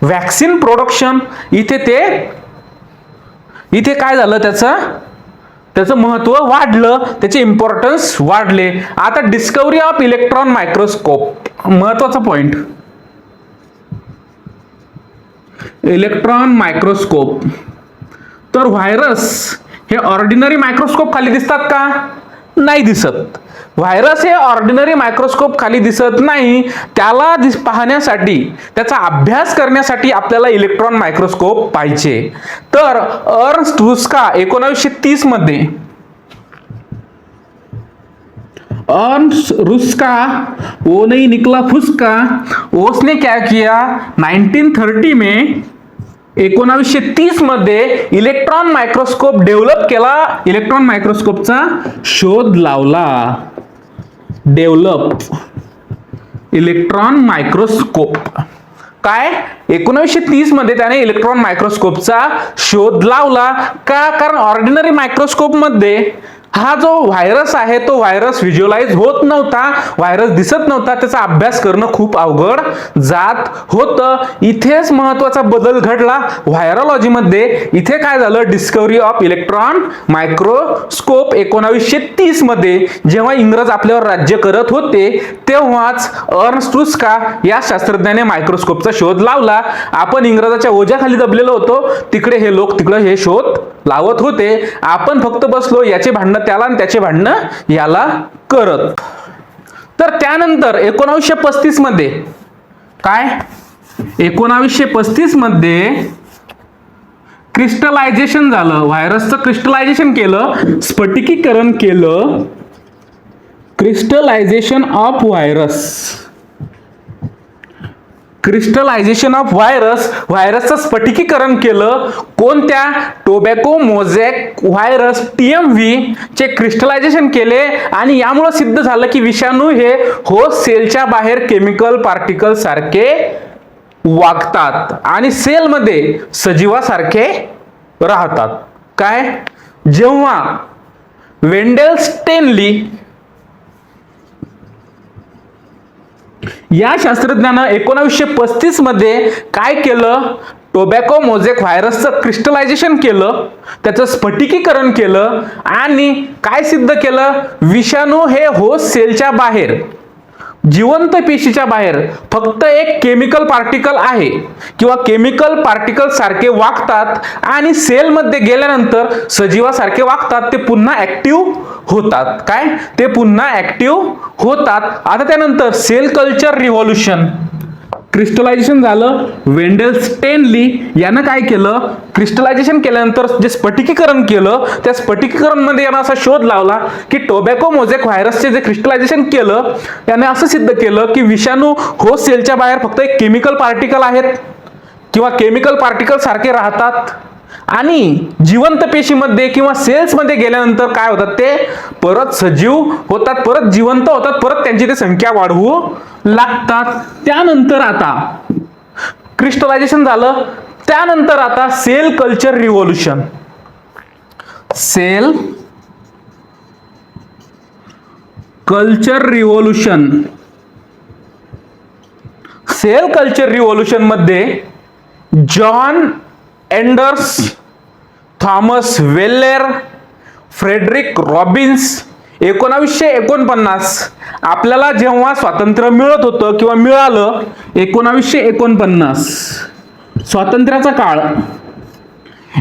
[SPEAKER 1] vaccine production. इथे काय झालं? त्याचं महत्व वाढलं, त्याचे इम्पॉर्टन्स वाढले. आता डिस्कव्हरी ऑफ इलेक्ट्रॉन मायक्रोस्कोप. महत्वाचा पॉइंट, इलेक्ट्रॉन मायक्रोस्कोप. तर व्हायरस हे ऑर्डिनरी मायक्रोस्कोप खाली दिसतात का? नाही दिसत. व्हायरस हे ऑर्डिनरी मायक्रोस्कोप खाली दिसत नाही. त्याला पाहण्यासाठी, त्याचा अभ्यास करण्यासाठी आपल्याला इलेक्ट्रॉन मायक्रोस्कोप पाहिजे. तर अर्न्स्ट रुस्का 1930 मध्ये, अर्न्स्ट रुस्का, वो नहीं निकला फुसका, उसने क्या किया? 1930 में 1930 मध्ये इलेक्ट्रॉन मायक्रोस्कोप डेव्हलप केला. इलेक्ट्रॉन मायक्रोस्कोपचा शोध लावला. Develop electron microscope. काय? 1930 मध्ये त्याने इलेक्ट्रॉन मायक्रोस्कोपचा शोध लावला. का? कारण ऑर्डिनरी मायक्रोस्कोप मध्ये हा जो व्हायरस आहे तो व्हायरस व्हिज्युअलाइज होत नव्हता, व्हायरस दिसत नव्हता, त्याचा अभ्यास करणं खूप अवघड जात होतं. इथेच महत्वाचा बदल घडला व्हायरॉलॉजीमध्ये. इथे काय झालं, डिस्कव्हरी ऑफ इलेक्ट्रॉन मायक्रोस्कोप 1930 मध्ये जेव्हा इंग्रज आपल्यावर राज्य करत होते तेव्हाच अर्न्स्ट रुस्का या शास्त्रज्ञाने मायक्रोस्कोपचा शोध लावला. आपण इंग्रजाच्या ओझ्याखाली दबलेलो होतो, तिकडे हे लोक तिकडे हे शोध लावत होते, आपण फक्त बसलो याचे भांडणं त्याला आणि त्याचे भांडणं याला करत. तर त्यानंतर 1935 मध्ये काय, 1935 मध्ये क्रिस्टलायझेशन झालं, व्हायरसचं क्रिस्टलायझेशन केलं, स्फटिकीकरण केलं, crystallization of virus, crystallization of virus, व्हायरसचं स्फटिकीकरण केलं. कोणत्या, टोबॅको मोझॅक व्हायरस TMV चे क्रिस्टलायझेशन केले आणि यामुळे सिद्ध झालं की विषाणू हे होस्ट सेलच्या बाहेर केमिकल पार्टिकल सारखे वागतात आणि सेलमध्ये सजीवासारखे राहतात. काय, जेव्हा वेंडेल स्टेनली या शास्त्रज्ञानं 1935 मध्ये काय केलं, टोबॅको मोझॅक व्हायरसचं क्रिस्टलायझेशन केलं, त्याचं स्फटिकीकरण केलं आणि काय सिद्ध केलं, विषाणू हे होस्ट सेलच्या बाहेर, जिवंत पेशीच्या बाहेर फक्त एक केमिकल पार्टिकल आहे किंवा केमिकल पार्टिकल सारखे वागतात आणि सेलमध्ये गेल्यानंतर सजीवासारखे वागतात, ते पुन्हा ऍक्टिव्ह होतात. काय, ते पुन्हा ऍक्टिव्ह होतात. आता त्यानंतर सेल कल्चर रिव्हॉल्युशन, क्रिस्टलायझेशन झालं. वेंडेल स्टेनली यानं काय केलं, क्रिस्टलायझेशन केल्यानंतर जे स्फटिकीकरण केलं त्या स्फटिकीकरण मध्ये यानं असा शोध लावला की टोबॅको मोझॅक व्हायरसचे जे क्रिस्टलायझेशन केलं याने असं सिद्ध केलं की विषाणू होस्ट सेलच्या बाहेर फक्त एक केमिकल पार्टिकल आहेत किंवा केमिकल पार्टिकल सारखे राहतात आणि जिवंत पेशीमध्ये किंवा सेल्समध्ये गेल्यानंतर काय होतात, ते परत सजीव होतात, परत जिवंत होतात, परत त्यांची ते संख्या वाढवू लागतात. त्यानंतर आता क्रिस्टलायझेशन झालं, त्यानंतर आता cell culture revolution, cell culture revolution, cell culture revolution मध्ये John Enders, Thomas Weller, Frederick Robbins 1949 आपल्याला जेव्हा स्वातंत्र्य मिळत होतं किंवा मिळालं 1949 स्वातंत्र्याचा काळ,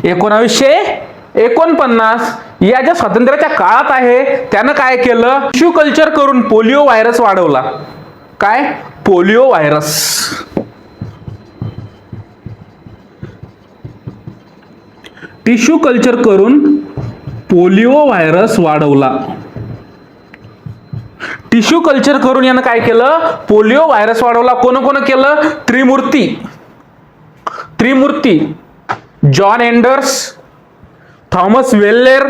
[SPEAKER 1] 1949 या ज्या स्वातंत्र्याच्या काळात आहे त्यानं काय केलं, टिश्यू कल्चर करून पोलिओ व्हायरस वाढवला. काय, पोलिओ व्हायरस, टिश्यू कल्चर करून पोलिओ व्हायरस वाढवला. टिश्यू कल्चर करून यानं काय केलं, पोलिओ व्हायरस वाढवला. कोण केलं, त्रिमूर्ती, John Enders, Thomas Weller,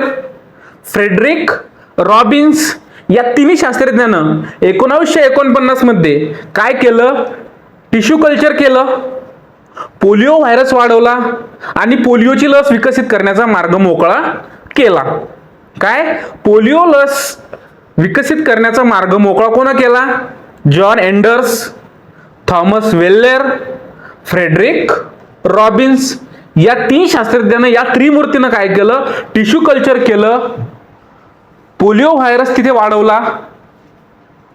[SPEAKER 1] Frederick Robbins या तिन्ही शास्त्रज्ञानं 1949 मध्ये काय केलं, टिश्यू कल्चर केलं, पोलिओ व्हायरस वाढवला आणि पोलिओची लस विकसित करण्याचा मार्ग मोकळा केला. काय, पोलिओ लस विकसित करण्याचा मार्ग मोकळा कोण केला, John Enders, Thomas Weller, Frederick Robbins या तीन शास्त्रज्ञांना, या त्रिमूर्तीनं काय केलं, टिश्यू कल्चर केलं, पोलिओ व्हायरस तिथे वाढवला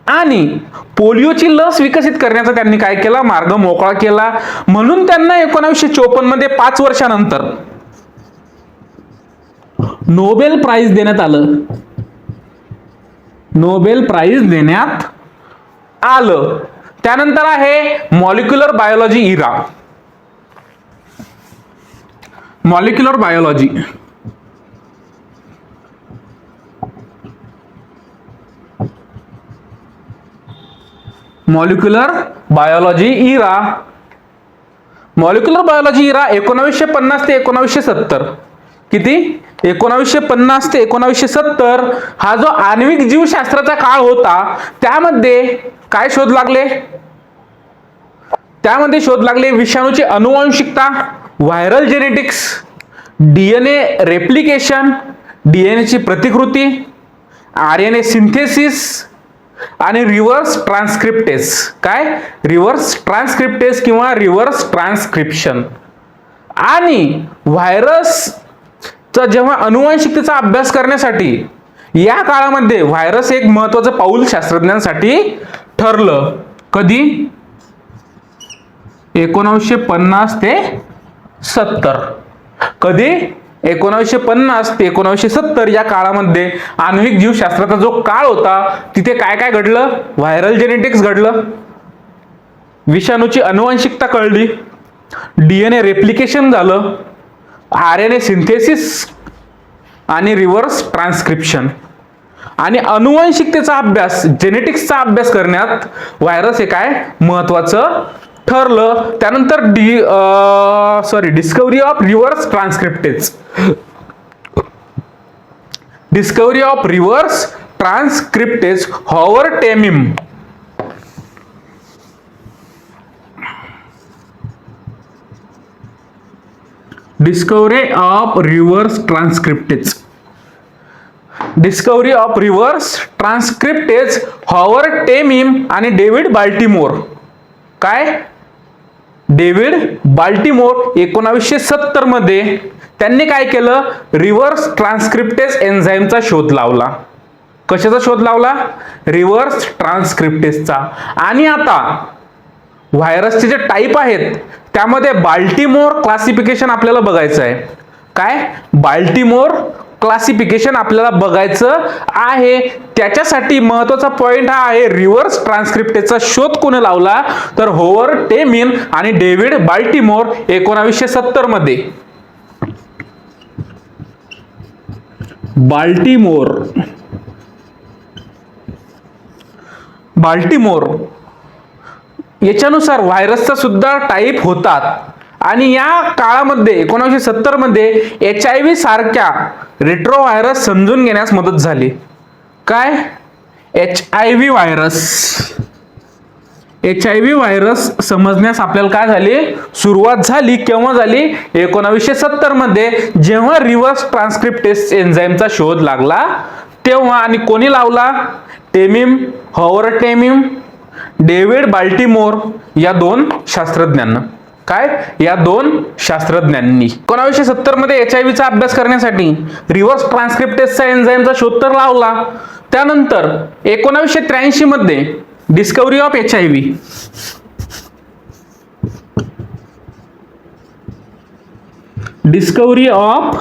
[SPEAKER 1] आणि पोलिओची लस विकसित करण्याचा त्यांनी काय केला, मार्ग मोकळा केला. म्हणून त्यांना 1954 मध्ये 5 वर्षानंतर नोबेल प्राइज देण्यात आलं, नोबेल प्राइज देण्यात आलं. त्यानंतर आहे मॉलिक्युलर बायोलॉजी इरा, मॉलिक्युलर बायोलॉजी, मॉलिक्युलर बायोलॉजी इरा, मॉलिक्युलर बायोलॉजी इरा 1950 ते 1970, किती, 1950 ते 1970 हा जो आण्विक जीवशास्त्राचा काळ होता त्यामध्ये काय शोध लागले, त्यामध्ये शोध लागले विषाणूची अनुवांशिकता, viral genetics, DNA replication, DNA ची प्रतिकृती, RNA सिंथेसिस आणि रिव्हर्स ट्रान्सक्रिप्टेज. काय? रिव्हर्स ट्रान्सक्रिप्टेज किंवा रिव्हर्स ट्रान्सक्रिप्शन. आणि व्हायरसचा जेव्हा अनुवांशिकतेचा अभ्यास करण्यासाठी या काळामध्ये व्हायरस एक महत्वाचं पाऊल शास्त्रज्ञांसाठी ठरलं. कधी? 1950 ते 70. कधी? 1950 ते 1970 या काळामध्ये आण्विक जीवशास्त्राचा जो काळ होता तिथे काय काय घडलं? व्हायरल जेनेटिक्स घडलं, विषाणूची अनुवांशिकता कळली, DNA रेप्लिकेशन झालं, RNA सिंथेसिस आणि रिव्हर्स ट्रान्सक्रिप्शन. आणि अनुवांशिकतेचा अभ्यास, जेनेटिक्सचा अभ्यास करण्यात व्हायरस हे काय महत्वाचं ठरलं. त्यानंतर discovery of reverse transcriptase. Discovery of reverse transcriptase Howard Temin. Discovery of reverse transcriptase. Discovery of reverse transcriptase Howard Temin आणि डेव्हिड बाल्टिमोर. काय? डेव्हिड बाल्टिमोर 1970 मध्ये त्यांनी काय केलं? रिव्हर्स ट्रान्सक्रिप्टेज एन्झाईमचा शोध लावला. कशाचा शोध लावला? रिव्हर्स ट्रान्सक्रिप्टेजचा. आणि आता व्हायरसचे जे टाईप आहेत त्यामध्ये बाल्टिमोर क्लासिफिकेशन आपल्याला बघायचं आहे. काय? बाल्टिमोर क्लासिफिकेशन आपल्याला बघायचं आहे. त्याच्यासाठी महत्वाचा पॉइंट हा आहे, रिव्हर्स ट्रान्सक्रिप्टेजचा शोध कोणी लावला? तर हॉवर्ड टेमिन आणि डेव्हिड बाल्टिमोर 1970 मध्ये. बाल्टिमोर याच्यानुसार व्हायरसचा सुद्धा टाईप होतात. आणि या काळामध्ये 1970 मध्ये HIV सारख्या रेट्रो व्हायरस समजून घेण्यास मदत झाली. काय? HIV व्हायरस समजण्यास आपल्याला काय झाली? सुरुवात झाली. केव्हा झाली? 1970 मध्ये, जेव्हा रिव्हर्स ट्रान्सक्रिप्टेज एन्झाईमचा शोध लागला तेव्हा. आणि कोणी लावला? टेमिम, हॉवर्ड टेमिम, डेव्हिड बाल्टिमोर या दोन शास्त्रज्ञांना. काय? या दोन शास्त्रज्ञांनी 1970 मध्ये HIV चा अभ्यास करण्यासाठी रिव्हर्स ट्रान्सक्रिप्टेजचा एन्झाईमचा शोध तर लावला. त्यानंतर 1983 मध्ये discovery of HIV. Discovery of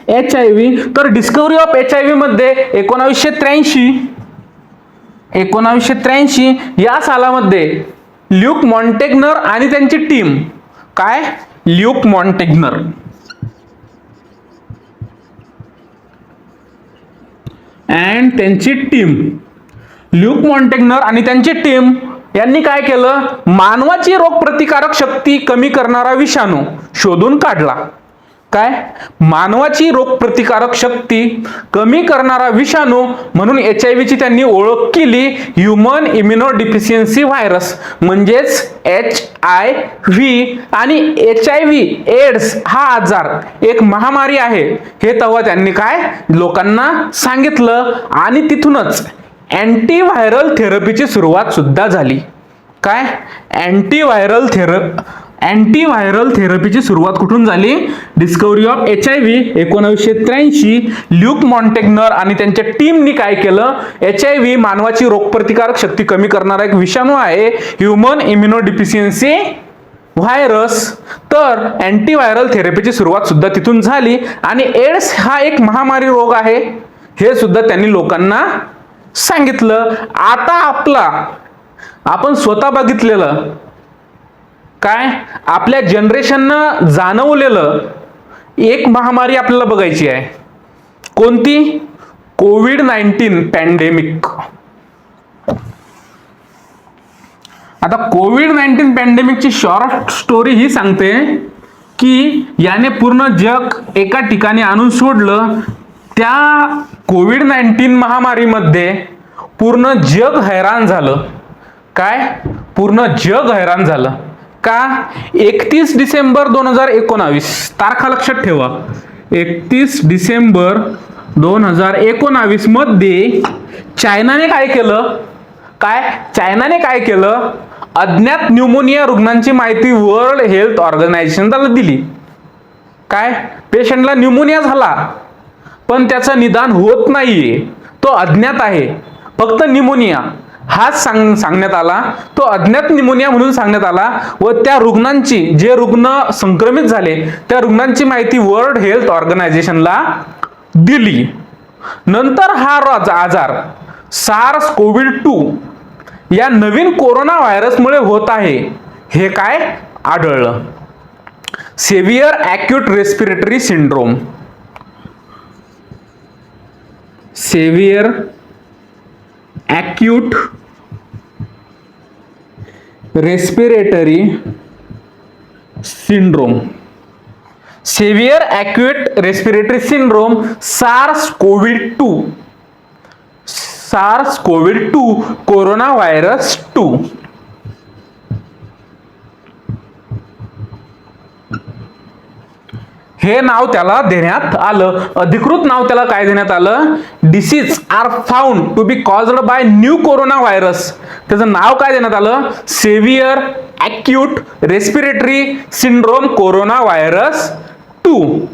[SPEAKER 1] HIV. तर डिस्कवरी ऑफ HIV मध्ये 1983 या सालामध्ये ल्यूक मॉन्टेग्नर आणि त्यांची टीम. काय? ल्यूक मॉन्टेग्नर अँड त्यांची टीम. ल्यूक मॉन्टेग्नर आणि त्यांची टीम यांनी काय केलं? मानवाची रोगप्रतिकारक शक्ती कमी करणारा विषाणू शोधून काढला. काय? मानवाची रोगप्रतिकारक शक्ती कमी करणारा विषाणू म्हणून HIV ची त्यांनी ओळख केली. ह्यूमन इम्युनोडिफिशियन्सी व्हायरस म्हणजेच HIV. आणि HIV एड्स हा आजार एक महामारी आहे हे तेव्हा त्यांनी काय लोकांना सांगितलं. आणि तिथूनच अँटीव्हायरल थेरपीची सुरुवात सुद्धा झाली. काय? अँटीव्हायरल थेरपीची सुरुवात कुठून झाली? Discovery of HIV 1983. ल्यूक मॉन्टेग्नर आणि त्यांच्या टीमनी काय केलं? HIV मानवाची रोगप्रतिकारक शक्ती कमी करणारा एक विषाणू आहे, ह्यूमन इम्युनोडिफिशियन्सी व्हायरस. तर अँटीव्हायरल थेरपीची सुरुवात सुद्धा तिथून झाली. आणि एड्स हा एक महामारी रोग आहे हे सुद्धा त्यांनी लोकांना सांगितलं. आता आपण स्वतः बघितलेलं, काय आपल्या जनरेशननं जाणवलेलं एक महामारी आपल्याला बघायची आहे. कोणती? कोविड-19 पॅन्डेमिक. आता कोविड-19 पॅन्डेमिकची शॉर्ट स्टोरी ही सांगते की याने पूर्ण जग एका ठिकाणी आणून सोडलं. त्या कोविड-19 महामारीमध्ये पूर्ण जग हैराण झालं. काय? पूर्ण जग हैराण झालं. का? 31 डिसेंबर 2019 तारखा लक्षात ठेवा. 31 डिसेंबर 2019 मध्ये चायनाने काय केलं? चायनाने काय केलं? अज्ञात न्यूमोनिया रुग्णांची माहिती वर्ल्ड हेल्थ ऑर्गनायझेशनला दिली. पेशंटला न्यूमोनिया झाला पण त्याचं निदान होत नाहीये, तो अज्ञात आहे, फक्त न्यूमोनिया हाच सांगण्यात आला, तो अज्ञात न्यूमोनिया म्हणून सांगण्यात आला व त्या रुग्णांची, जे रुग्ण संक्रमित झाले त्या रुग्णांची माहिती वर्ल्ड हेल्थ ऑर्गनायझेशनला दिली. नंतर हा आजार SARS-CoV-2 या नवीन कोरोना व्हायरसमुळे होत आहे हे आढळलं. Severe acute respiratory syndrome. Severe acute respiratory syndrome. Severe acute respiratory syndrome SARS-CoV-2. SARS-CoV-2 corona virus 2. हे नाव त्याला देण्यात आलं. अधिकृत नाव त्याला काय देण्यात आलं? Disease are found to be caused by new corona virus. त्याचं नाव काय देण्यात आलं? Severe acute respiratory syndrome corona virus 2.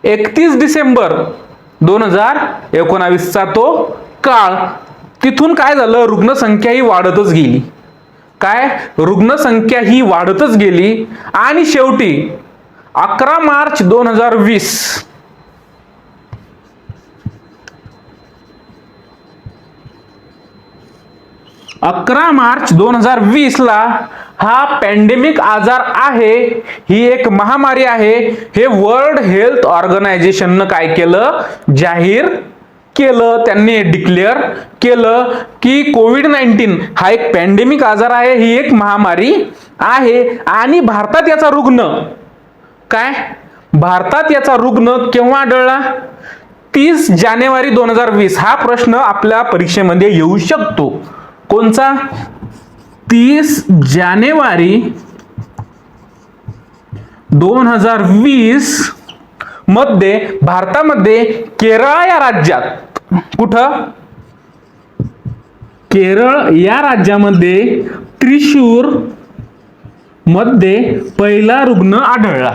[SPEAKER 1] 31 December 2019 चा तो काळ. तिथून काय झालं? रुग्णसंख्या ही वाढतच गेली. रुग्णसंख्या ही वाढतच गेली आणि शेवटी 11 मार्च 2020 11 मार्च 2020 ला हा पॅन्डेमिक आजार आहे, ही एक महामारी आहे, हे वर्ल्ड हेल्थ ऑर्गनायझेशननं काय केलं? जाहीर केलं. त्यांनी डिक्लेअर केलं की कोविड-19 हा एक पॅन्डेमिक आजार आहे, ही एक महामारी आहे आणि भारतात याचा रुग्ण भारतात याचा रुग्ण केव्हा आढळला? 30 जानेवारी 2020. हा प्रश्न आपल्या परीक्षेमध्ये येऊ शकतो. कोणचा? 30 जानेवारी 2020 मध्ये भारतामध्ये केरळ या राज्यात, कुठं? केरळ या राज्यामध्ये त्रिशूर मध्ये पहिला रुग्ण आढळला.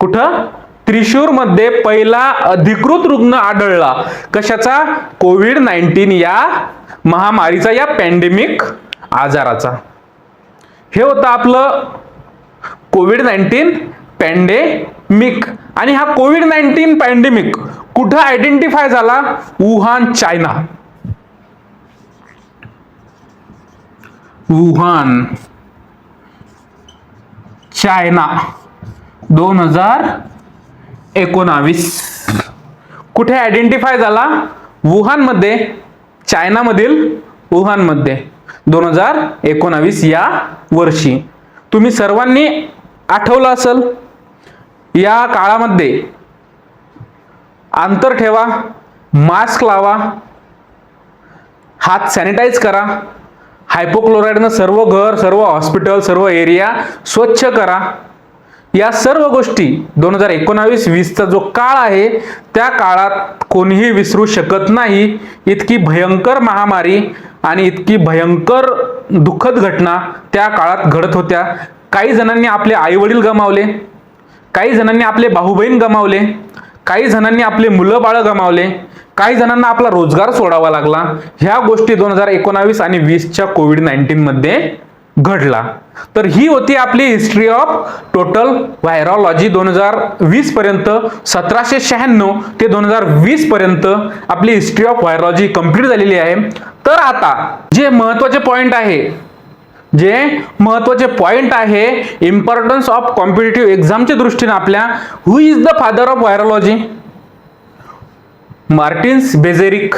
[SPEAKER 1] कुठं? त्रिशूर मध्ये पहिला अधिकृत रुग्ण आढळला. कशाचा? कोविड-19 या महामारीचा, या पॅन्डेमिक आजाराचा. हे होतं आपलं कोविड-19 पॅन्डेमिक. आणि हा कोविड-19 पॅन्डेमिक कुठं आयडेंटिफाय झाला? Wuhan, China. Wuhan, China 2019. कुठे आयडेंटिफाय झाला? वुहान मध्ये, चायना मधील वुहान मध्ये 2019 या वर्षी. तुम्ही सर्वांनी आठवलं असेल, या काळामध्ये अंतर ठेवा, मास्क लावा, हात सॅनिटाईज करा, हायपोक्लोराईडनं सर्व घर, सर्व हॉस्पिटल, सर्व एरिया स्वच्छ करा. या सर्व गोष्टी 2019-20चा जो काळ आहे त्या काळात कोणीही विसरू शकत नाही. इतकी भयंकर महामारी आणि इतकी भयंकर दुःखद घटना त्या काळात घडत होत्या. काही जणांनी आपले आई वडील गमावले, काही जणांनी आपले भाऊ बहीण गमावले, काही जणांनी आपले मुलं बाळ गमावले, काही जणांना आपला रोजगार सोडावा लागला. ह्या गोष्टी 2019 आणि 20च्या कोविड-19 मध्ये घडला. तर ही होती आपली हिस्ट्री ऑफ टोटल व्हायरॉलॉजी 2020 पर्यंत. 1796 ते 2020 पर्यंत आपली हिस्ट्री ऑफ व्हायरॉलॉजी कंप्लीट झालेली आहे. तर आता जे महत्त्वाचे पॉइंट आहे इम्पॉर्टन्स ऑफ कॉम्पिटिटिव्ह एक्झामच्या दृष्टीने आपल्या, who is the father of virology? Martinus Beijerinck.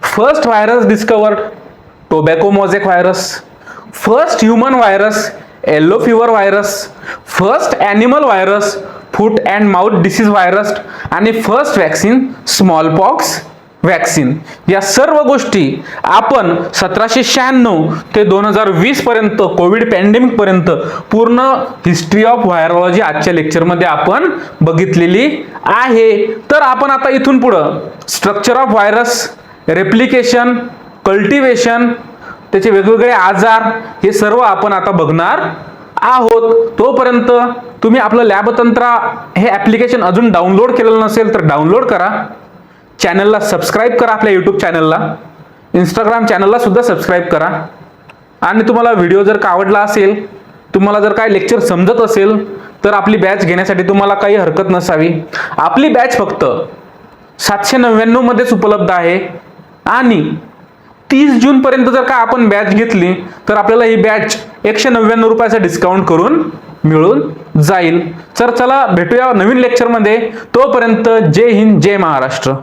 [SPEAKER 1] First virus discovered, tobacco mosaic virus. First human virus, yellow fever virus. First animal virus, foot and mouth disease virus. आणि first vaccine, smallpox vaccine, या सर्व गोष्टी आपण 1796 ते 2020 पर्यंत Covid pandemic पर्यंत पूर्ण history of virology आजच्या लेक्चरमध्ये आपण बघितलेली आहे. तर आपण आता इथून पुढं structure of virus, replication, cultivation, त्याचे वेगवेगळे आजार, हे सर्व आपण आता बघणार आहोत. तोपर्यंत तुम्ही आपलं लॅबतंत्रा हे ॲप्लिकेशन अजून डाउनलोड केलेलं नसेल तर डाउनलोड करा. चॅनलला सबस्क्राईब करा, आपल्या यूट्यूब चॅनलला, इंस्टाग्राम चॅनलला सुद्धा सबस्क्राईब करा. आणि तुम्हाला व्हिडिओ जर का आवडला असेल, तुम्हाला जर काय लेक्चर समजत असेल तर आपली बॅच घेण्यासाठी तुम्हाला काही हरकत नसावी. आपली बॅच फक्त 799 मध्येच उपलब्ध आहे आणि 30 जून पर्यंत जर का आपण बॅच घेतली तर आपल्याला ही बॅच 199 रुपयाचा डिस्काउंट करून मिळून जाईल. तर चला भेटूया नवीन लेक्चरमध्ये. तोपर्यंत जय हिंद, जय महाराष्ट्र.